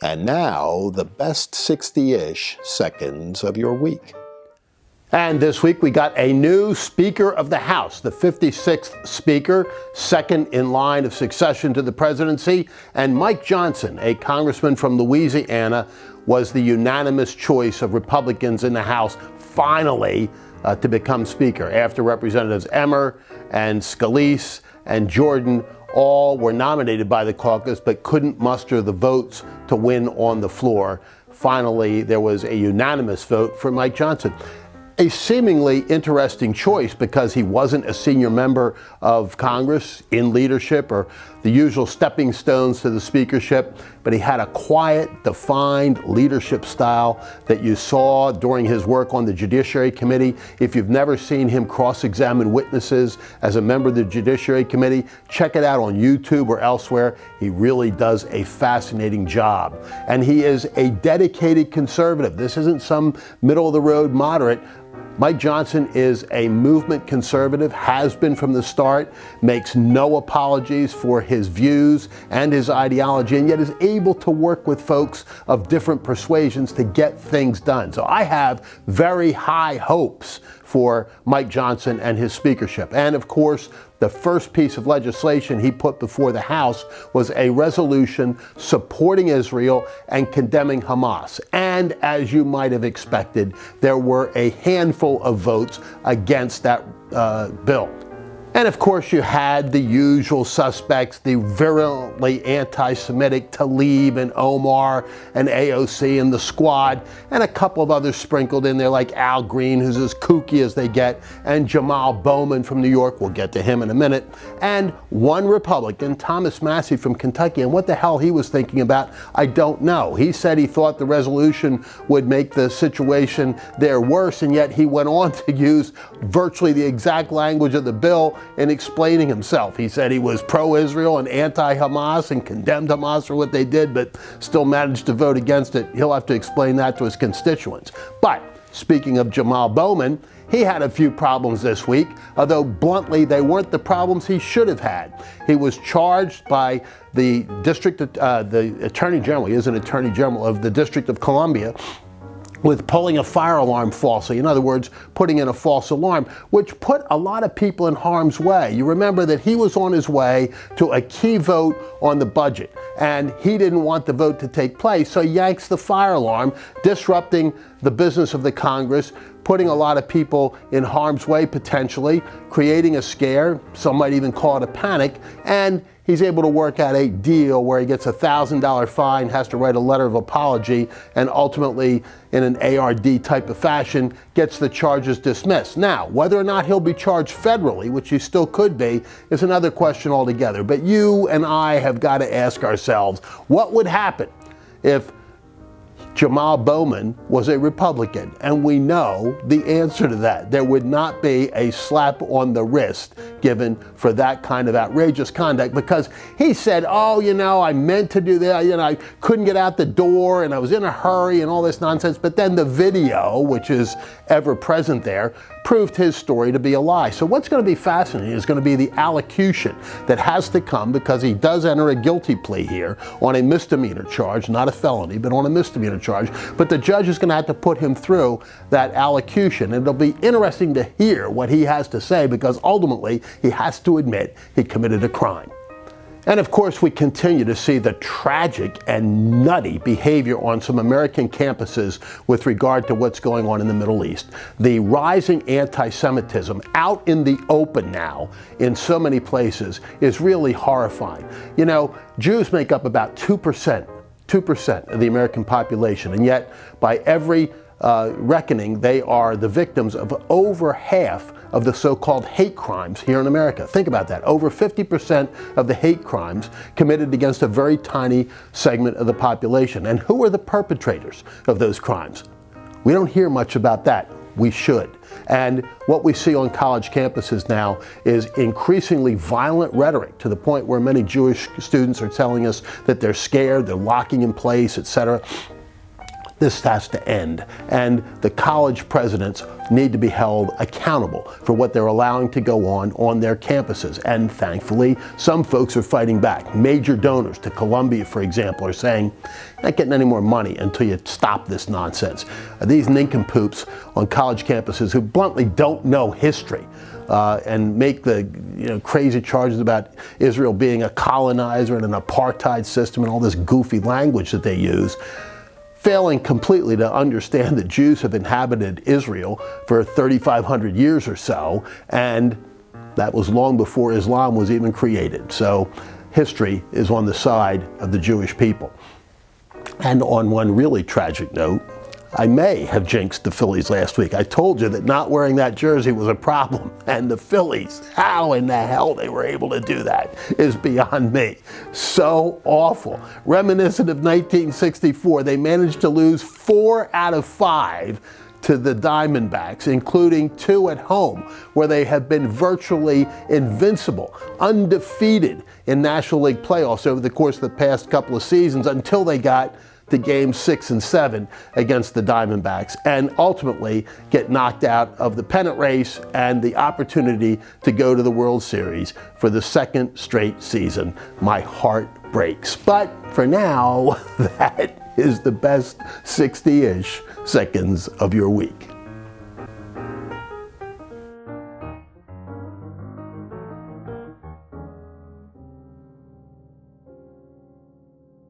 And now, the best 60-ish seconds of your week. And this week we got a new Speaker of the House, the 56th Speaker, second in line of succession to the presidency. And Mike Johnson, a congressman from Louisiana, was the unanimous choice of Republicans in the House, finally, to become Speaker, after Representatives Emmer and Scalise and Jordan all were nominated by the caucus but couldn't muster the votes to win on the floor. Finally, there was a unanimous vote for Mike Johnson. A seemingly interesting choice because he wasn't a senior member of Congress in leadership or the usual stepping stones to the speakership, but he had a quiet, defined leadership style that you saw during his work on the Judiciary Committee. If you've never seen him cross-examine witnesses as a member of the Judiciary Committee, check it out on YouTube or elsewhere. He really does a fascinating job. And he is a dedicated conservative. This isn't some middle-of-the-road moderate. Mike Johnson is a movement conservative, has been from the start, makes no apologies for his views and his ideology, and yet is able to work with folks of different persuasions to get things done. So I have very high hopes for Mike Johnson and his speakership. And of course, the first piece of legislation he put before the House was a resolution supporting Israel and condemning Hamas. And as you might have expected, there were a handful of votes against that bill. And of course, you had the usual suspects, the virulently anti-Semitic Tlaib and Omar and AOC and the Squad, and a couple of others sprinkled in there like Al Green, who's as kooky as they get, and Jamaal Bowman from New York, we'll get to him in a minute, and one Republican, Thomas Massie from Kentucky, and what the hell he was thinking about, I don't know. He said he thought the resolution would make the situation there worse, and yet he went on to use virtually the exact language of the bill in explaining himself. He said he was pro-Israel and anti-Hamas and condemned Hamas for what they did, but still managed to vote against it. He'll have to explain that to his constituents. But speaking of Jamaal Bowman, he had a few problems this week, although bluntly they weren't the problems he should have had. He was charged by the Attorney General, he is an Attorney General of the District of Columbia, with pulling a fire alarm falsely. In other words, putting in a false alarm, which put a lot of people in harm's way. You remember that he was on his way to a key vote on the budget, and he didn't want the vote to take place, so he yanks the fire alarm, disrupting the business of the Congress, putting a lot of people in harm's way potentially, creating a scare, some might even call it a panic, and he's able to work out a deal where he gets a $1,000 fine, has to write a letter of apology, and ultimately, in an ARD type of fashion, gets the charges dismissed. Now, whether or not he'll be charged federally, which he still could be, is another question altogether. But you and I have got to ask ourselves, what would happen if Jamaal Bowman was a Republican? And we know the answer to that. There would not be a slap on the wrist given for that kind of outrageous conduct, because he said, oh, you know, I meant to do that, you know, I couldn't get out the door and I was in a hurry and all this nonsense. But then the video, which is ever present there, proved his story to be a lie. So what's going to be fascinating is going to be the allocution that has to come, because he does enter a guilty plea here on a misdemeanor charge, not a felony, but on a misdemeanor charge. But the judge is going to have to put him through that allocution. And it'll be interesting to hear what he has to say, because ultimately he has to admit he committed a crime. And of course, we continue to see the tragic and nutty behavior on some American campuses with regard to what's going on in the Middle East. The rising anti-Semitism out in the open now in so many places is really horrifying. You know, Jews make up about 2% of the American population, and yet by every reckoning, they are the victims of over half of the so-called hate crimes here in America. Think about that. Over 50% of the hate crimes committed against a very tiny segment of the population. And who are the perpetrators of those crimes? We don't hear much about that. We should. And what we see on college campuses now is increasingly violent rhetoric, to the point where many Jewish students are telling us that they're scared, they're locking in place, etc. This has to end, and the college presidents need to be held accountable for what they're allowing to go on their campuses. And thankfully, some folks are fighting back. Major donors to Columbia, for example, are saying, you're not getting any more money until you stop this nonsense. These nincompoops on college campuses who bluntly don't know history and make the crazy charges about Israel being a colonizer and an apartheid system and all this goofy language that they use, failing completely to understand that Jews have inhabited Israel for 3,500 years or so, and that was long before Islam was even created. So history is on the side of the Jewish people. And on one really tragic note, I may have jinxed the Phillies last week. I told you that not wearing that jersey was a problem. And the Phillies, how in the hell they were able to do that is beyond me. So awful. Reminiscent of 1964, they managed to lose 4 out of 5 to the Diamondbacks, including 2 at home, where they have been virtually invincible, undefeated in National League playoffs over the course of the past couple of seasons until they got to games 6 and 7 against the Diamondbacks, and ultimately get knocked out of the pennant race and the opportunity to go to the World Series for the 2nd straight season. My heart breaks. But for now, that is the best 60-ish seconds of your week.